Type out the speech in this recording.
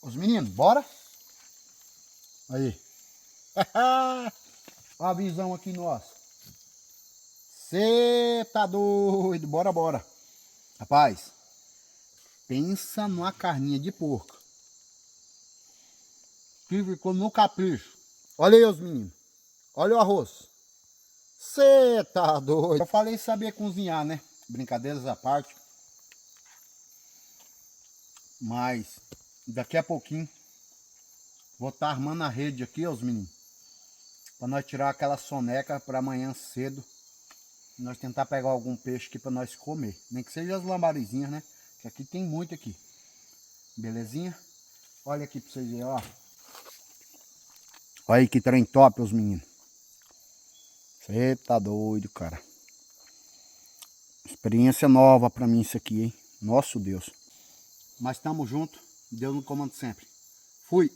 Os meninos, bora? Aí. Olha a visão aqui nossa. Cê tá doido, bora, bora. Rapaz, pensa numa carninha de porco que ficou no capricho. Olha aí os meninos, olha o arroz. Cê tá doido. Eu falei saber cozinhar, né? Brincadeiras à parte. Mas daqui a pouquinho vou estar armando a rede aqui, os meninos, para nós tirar aquela soneca para amanhã cedo. Nós tentar pegar algum peixe aqui para nós comer. Nem que seja as lambarizinhas, né? Que aqui tem muito aqui. Belezinha? Olha aqui para vocês verem, ó. Olha aí que trem top, os meninos. Você tá doido, cara. Experiência nova para mim isso aqui, hein? Nosso Deus. Mas tamo junto. Deus no comando sempre. Fui.